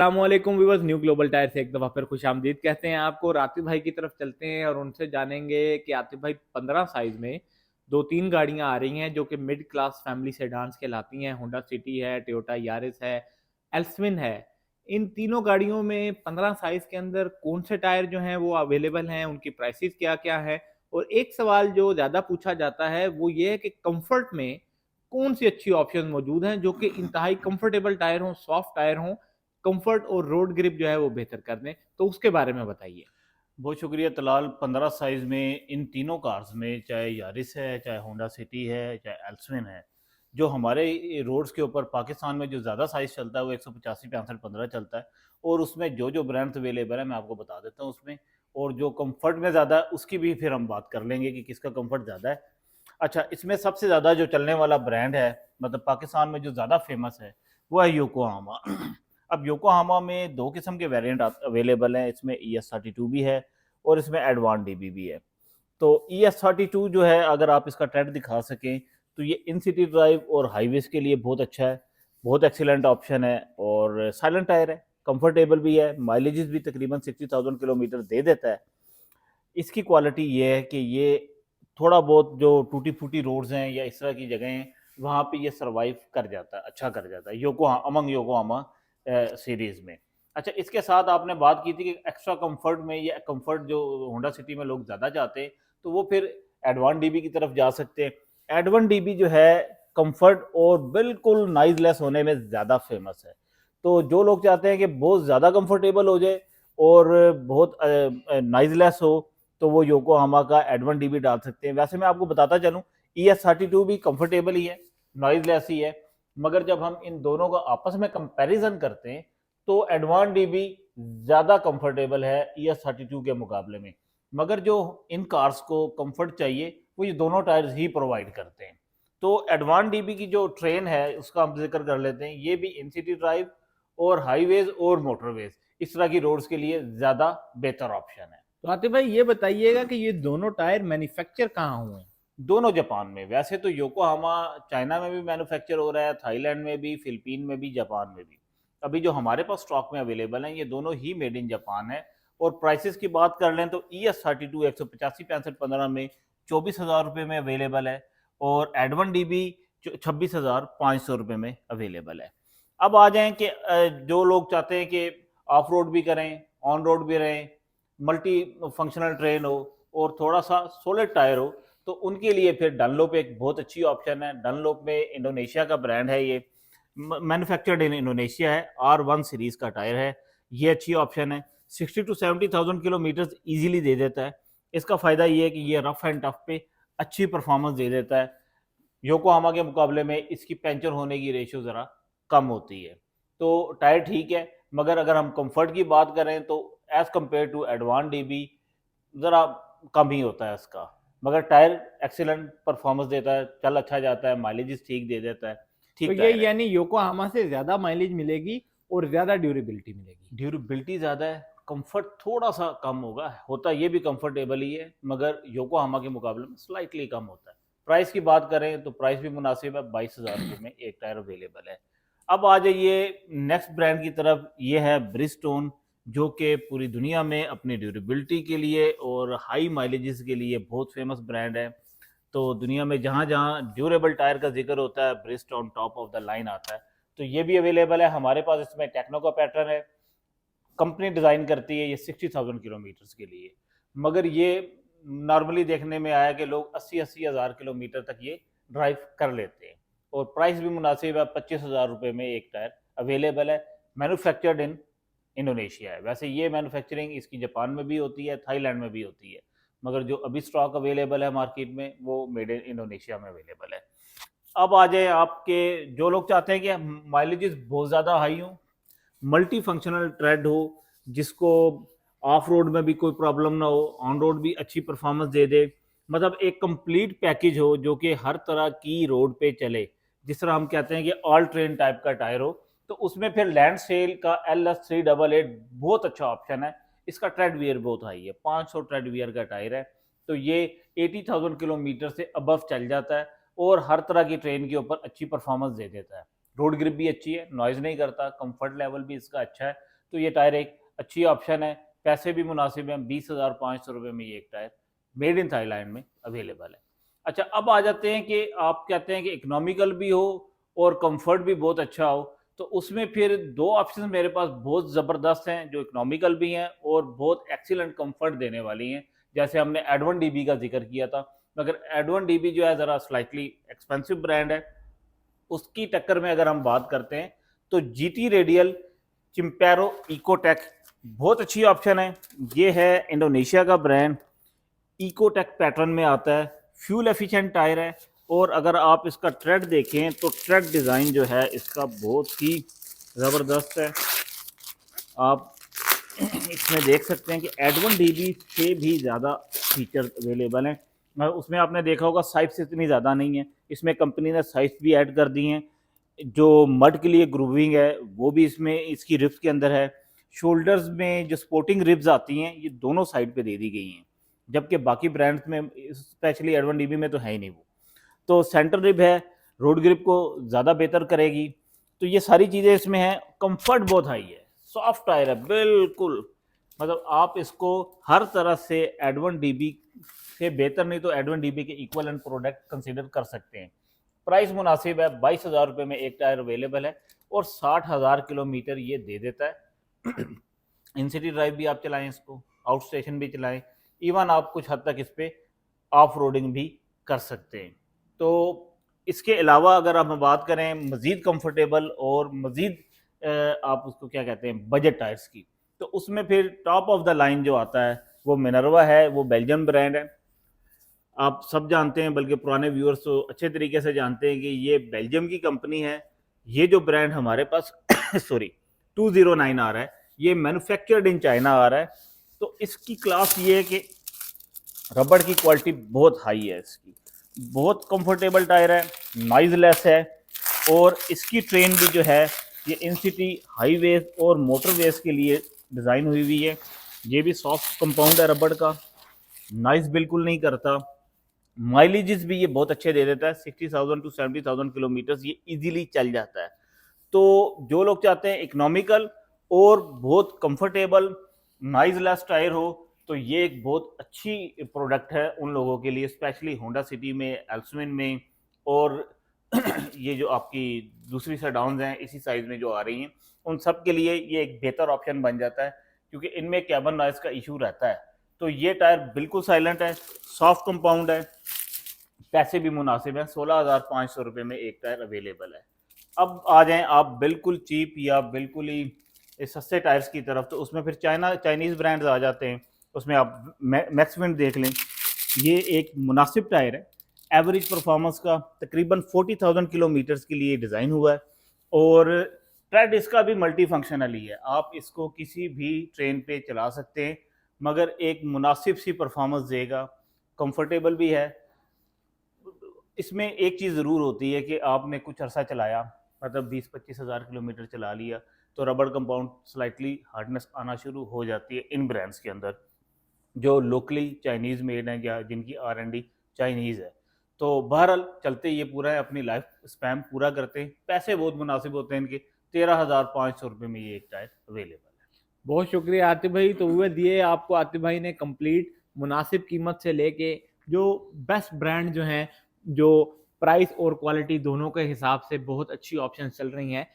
अस्सलामुअलैकुम viewers, new global tyre से एक दफ़ा फिर खुशामदीद कहते हैं आपको। और आतिफ भाई की तरफ चलते हैं और उनसे जानेंगे कि आतिफ भाई 15 साइज़ में 2-3 गाड़ियां आ रही हैं जो कि मिड क्लास फैमिली सेडान्स कहलाती हैं। होंडा सिटी है, टोयोटा यारिस है, एल्सविन है। इन तीनों गाड़ियों में 15 साइज़ के अंदर कौन से टायर जो हैं वो अवेलेबल हैं, उनकी प्राइसेस क्या-क्या है। और एक सवाल जो ज़्यादा पूछा जाता है वो ये है कि कंफर्ट में कौन सी अच्छी ऑप्शन मौजूद हैं जो कि इंतहाई कंफर्टेबल टायर हों, सॉफ्ट टायर हों, कंफर्ट और रोड ग्रिप जो है वो बेहतर कर दें। तो उसके बारे में बताइए। बहुत शुक्रिया तलाल। 15 साइज़ में इन तीनों कार्स में चाहे यारिस है, चाहे होंडा सिटी है, चाहे एल्सविन है, जो हमारे रोड्स के ऊपर पाकिस्तान में जो ज़्यादा साइज़ चलता है वो 185, 65, 15 चलता है। और उसमें जो जो ब्रांड्स अवेलेबल है मैं आपको बता देता हूँ उसमें। और जो कंफर्ट में ज़्यादा है उसकी भी फिर हम बात कर लेंगे कि किसका कंफर्ट ज़्यादा है। अच्छा, इसमें सबसे ज़्यादा जो चलने वाला ब्रांड है, मतलब पाकिस्तान में जो ज़्यादा फेमस है, वो है योकोहामा। अब योकोहामा में दो किस्म के वेरिएंट अवेलेबल हैं। इसमें ES32 भी है और इसमें एडवांस DB भी है। तो ES32 जो है, अगर आप इसका ट्रेड दिखा सकें तो ये इन सिटी ड्राइव और हाईवेज के लिए बहुत अच्छा है, बहुत एक्सीलेंट ऑप्शन है। और साइलेंट टायर है, कंफर्टेबल भी है, माइलेजेस भी तकरीबन 60,000 किलोमीटर दे देता है। इसकी क्वालिटी ये है कि ये थोड़ा बहुत जो टूटी फूटी रोड्स हैं या इस तरह की जगह हैं वहाँ पे ये सरवाइव कर जाता है, अच्छा कर जाता है योकोहामा सीरीज में। अच्छा, इसके साथ आपने बात की थी कि एक्स्ट्रा कंफर्ट में या कंफर्ट जो होंडा सिटी में लोग ज़्यादा चाहते हैं तो वो फिर एडवांस डीबी की तरफ जा सकते हैं। एडवांस डीबी जो है कंफर्ट और बिल्कुल नाइजलेस होने में ज़्यादा फेमस है। तो जो लोग चाहते हैं कि बहुत ज़्यादा कंफर्टेबल हो जाए और बहुत नाइजलेस हो तो वो योकोहामा का एडवांस डीबी डाल सकते हैं। वैसे मैं आपको बताता चलूँ, ES32 भी कंफर्टेबल ही है, नॉइजलेस ही है, मगर जब हम इन दोनों का आपस में कंपैरिजन करते हैं तो एडवांस डीबी ज़्यादा कंफर्टेबल है ES32 के मुकाबले में। मगर जो इन कार्स को कंफर्ट चाहिए वो ये दोनों टायर्स ही प्रोवाइड करते हैं। तो एडवांस डीबी की जो ट्रेन है उसका हम जिक्र कर लेते हैं। ये भी इन सिटी ड्राइव और हाईवेज और मोटरवेज इस तरह की रोड्स के लिए ज़्यादा बेहतर ऑप्शन है। तो आतिफ भाई ये बताइएगा कि ये दोनों टायर मैन्युफैक्चर कहाँ हुए हैं? दोनों जापान में। वैसे तो योकोहामा चाइना में भी मैन्युफैक्चर हो रहा है, थाईलैंड में भी, फिलीपीन में भी, जापान में भी। अभी जो हमारे पास स्टॉक में अवेलेबल हैं ये दोनों ही मेड इन जापान है। और प्राइसेस की बात कर लें तो ES32 185, 65, 15 में 24,000 रुपये में अवेलेबल है और एडवन DB 26,500 रुपये में अवेलेबल है। अब आ जाएं कि जो लोग चाहते हैं कि ऑफ रोड भी करें, ऑन रोड भी रहें, मल्टी फंक्शनल ट्रेन हो और थोड़ा सा सोलिड टायर हो, तो उनके लिए फिर डनलोप एक बहुत अच्छी ऑप्शन है। डनलोप में इंडोनेशिया का ब्रांड है, ये मैन्युफैक्चर्ड इन इंडोनेशिया है। R1 सीरीज का टायर है, ये अच्छी ऑप्शन है। 60,000 to 70,000 किलोमीटर ईजिली दे देता है। इसका फ़ायदा ये है कि ये रफ एंड टफ पे अच्छी परफॉर्मेंस दे देता है। योकोहामा के मुकाबले में इसकी पंचर होने की रेशियो ज़रा कम होती है। तो टायर ठीक है, मगर अगर हम कंफर्ट की बात करें तो as compare to advance DB ज़रा कम ही होता है इसका। मगर टायर एक्सीलेंट परफॉर्मेंस देता है, चल अच्छा जाता है, माइलेज ठीक दे देता है, तो ठीक ये टायर है। यानी योकोहामा से ज़्यादा माइलेज मिलेगी और ज़्यादा ड्यूरेबिलिटी मिलेगी। ड्यूरेबिलिटी ज़्यादा है, कंफर्ट थोड़ा सा कम होगा, होता ये भी कंफर्टेबल ही है, मगर योकोहामा के मुकाबले में स्लाइटली कम होता है। प्राइस की बात करें तो प्राइस भी मुनासिब है, 22,000 रुपये में एक टायर अवेलेबल है। अब आ जाइए नेक्स्ट ब्रांड की तरफ, ये है ब्रिजस्टोन, जो कि पूरी दुनिया में अपनी ड्यूरेबिलिटी के लिए और हाई माइलेजेस के लिए बहुत फेमस ब्रांड है। तो दुनिया में जहाँ जहाँ ड्यूरेबल टायर का जिक्र होता है Bridgestone top of the line आता है। तो ये भी अवेलेबल है हमारे पास। इसमें टेक्नो का पैटर्न है, कंपनी डिज़ाइन करती है ये 60,000 किलोमीटर्स के लिए। मगर ये नॉर्मली देखने में आया कि लोग 80-80 हज़ार किलोमीटर तक ये ड्राइव कर लेते हैं। और प्राइस भी मुनासिब है, 25,000 रुपये में एक टायर अवेलेबल है। मैन्युफैक्चर्ड इन इंडोनेशिया है। वैसे ये मैन्युफैक्चरिंग इसकी जापान में भी होती है, थाईलैंड में भी होती है, मगर जो अभी स्टॉक अवेलेबल है मार्केट में वो मेड इन इंडोनेशिया में अवेलेबल है। अब आ जाए आपके, जो लोग चाहते हैं कि माइलेजेस बहुत ज़्यादा हाई हो, मल्टी फंक्शनल ट्रेड हो, जिसको ऑफ रोड में भी कोई प्रॉब्लम ना हो, ऑन रोड भी अच्छी परफॉर्मेंस दे दे, मतलब एक कंप्लीट पैकेज हो जो कि हर तरह की रोड पे चले, जिस तरह हम कहते हैं कि ऑल ट्रेन टाइप का टायर हो, तो उसमें फिर लैंड सेल का LS388 बहुत अच्छा ऑप्शन है। इसका ट्रेड वियर बहुत हाई है, 500 ट्रेड वियर का टायर है। तो ये 80,000 किलोमीटर से अबव चल जाता है और हर तरह की ट्रेन के ऊपर अच्छी परफॉर्मेंस दे देता है। रोड ग्रिप भी अच्छी है, नॉइज नहीं करता, कंफर्ट लेवल भी इसका अच्छा है। तो ये टायर एक अच्छी ऑप्शन है, पैसे भी मुनासिब हैं, 20,500 रुपये में ये एक टायर मेड इन थाईलैंड में अवेलेबल है। अच्छा, अब आ जाते हैं कि आप कहते हैं कि इकोनॉमिकल भी हो और कंफर्ट भी बहुत अच्छा हो, तो उसमें फिर दो ऑप्शन मेरे पास बहुत ज़बरदस्त हैं जो इकोनॉमिकल भी हैं और बहुत एक्सीलेंट कंफर्ट देने वाली हैं। जैसे हमने एडवन डीबी का जिक्र किया था, मगर एडवन डीबी जो है ज़रा स्लाइटली एक्सपेंसिव ब्रांड है। उसकी टक्कर में अगर हम बात करते हैं तो जीटी रेडियल चिम्पैरो इकोटेक बहुत अच्छी ऑप्शन है। ये है इंडोनेशिया का ब्रांड, इकोटेक पैटर्न में आता है, फ्यूल एफिशिएंट टायर है। और अगर आप इसका ट्रेड देखें तो ट्रेड डिज़ाइन जो है इसका बहुत ही ज़बरदस्त है। आप इसमें देख सकते हैं कि एडवन डीबी से भी ज़्यादा फीचर अवेलेबल हैं, मगर उसमें आपने देखा होगा साइज इतनी ज़्यादा नहीं है। इसमें कंपनी ने साइज भी ऐड कर दी हैं। जो मड के लिए ग्रूविंग है वो भी इसमें इसकी रिब्स के अंदर है। शोल्डर्स में जो स्पोर्टिंग रिब्स आती हैं ये दोनों साइड पे दे दी गई हैं, जबकि बाकी ब्रांड्स में स्पेशली एडवन डीबी में तो है ही नहीं वो। तो सेंटर रिब है, रोड ग्रिप को ज़्यादा बेहतर करेगी। तो ये सारी चीज़ें इसमें हैं। कंफर्ट बहुत हाई है, सॉफ्ट टायर है बिल्कुल, मतलब आप इसको हर तरह से एडवन डीबी से बेहतर नहीं तो एडवन डीबी के इक्वल एंड प्रोडक्ट कंसीडर कर सकते हैं। प्राइस मुनासिब है, 22,000 रुपये में एक टायर अवेलेबल है और 60,000 किलोमीटर ये दे देता है। इन सिटी ड्राइव भी आप चलाएं इसको, आउट स्टेशन भी चलाएं, इवन आप कुछ हद तक इस पर ऑफ रोडिंग भी कर सकते हैं। तो इसके अलावा अगर हम बात करें मज़ीद कंफर्टेबल और मज़ीद आप उसको क्या कहते हैं बजट टायर्स की, तो उसमें फिर टॉप ऑफ द लाइन जो आता है वो मिनर्वा है, वो बेल्जियम ब्रांड है। आप सब जानते हैं, बल्कि पुराने व्यूअर्स तो अच्छे तरीके से जानते हैं कि ये बेल्जियम की कंपनी है। ये जो ब्रांड हमारे पास सॉरी 209 आ रहा है, ये मैन्युफैक्चर्ड इन चाइना आ रहा है। तो इसकी क्लास ये है कि रबड़ की क्वालिटी बहुत हाई है, इसकी बहुत कंफर्टेबल टायर है, नॉइजलेस है। और इसकी ट्रेन भी जो है ये इन सिटी हाईवेज और मोटरवेज के लिए डिज़ाइन हुई है। ये भी सॉफ्ट कंपाउंड है रबड़ का, नॉइज बिल्कुल नहीं करता। माइलेजेस भी ये बहुत अच्छे दे देता है, 60,000 टू 70,000 किलोमीटर ये इजीली चल जाता है। तो जो लोग चाहते हैं इकोनॉमिकल और बहुत कंफर्टेबल नॉइजलेस टायर हो, तो ये एक बहुत अच्छी प्रोडक्ट है उन लोगों के लिए, स्पेशली होंडा सिटी में, एल्सविन में, और ये जो आपकी दूसरी सेडाउन्स हैं इसी साइज में जो आ रही हैं, उन सब के लिए ये एक बेहतर ऑप्शन बन जाता है, क्योंकि इनमें कैबन नॉइज का इशू रहता है। तो ये टायर बिल्कुल साइलेंट है, सॉफ्ट कंपाउंड है, पैसे भी मुनासिब हैं, 16,500 रुपये में एक टायर अवेलेबल है। अब आ जाएं आप बिल्कुल चीप या बिल्कुल ही सस्ते टायर्स की तरफ, तो उसमें फिर चाइनीज़ ब्रांड्स आ जाते हैं। उसमें आप मैक्सविंड देख लें, ये एक मुनासिब टायर है, एवरेज परफॉर्मेंस का तकरीबन 40,000 किलोमीटर्स के लिए डिज़ाइन हुआ है। और ट्रेड इसका भी मल्टी फंक्शनली है, आप इसको किसी भी ट्रेन पे चला सकते हैं, मगर एक मुनासिब सी परफॉर्मेंस देगा, कंफर्टेबल भी है। इसमें एक चीज़ ज़रूर होती है कि आपने कुछ अरसा चलाया, मतलब 20-25 हज़ार किलोमीटर चला लिया, तो रबड़ कंपाउंड स्लाइटली हार्डनेस आना शुरू हो जाती है इन ब्रांड्स के अंदर जो लोकली चाइनीज़ मेड हैं या जिनकी R&D चाइनीज़ है। तो बहरहाल चलते ये पूरा है, अपनी लाइफ स्पैम पूरा करते हैं, पैसे बहुत मुनासिब होते हैं इनके, 13,500 रुपये में ये एक टायर अवेलेबल है। बहुत शुक्रिया आतिफ भाई। तो हुए दिए आपको आतिफ भाई ने कंप्लीट मुनासिब कीमत से लेके जो बेस्ट ब्रांड जो हैं, जो प्राइस और क्वालिटी दोनों के हिसाब से बहुत अच्छी ऑप्शन चल रही हैं,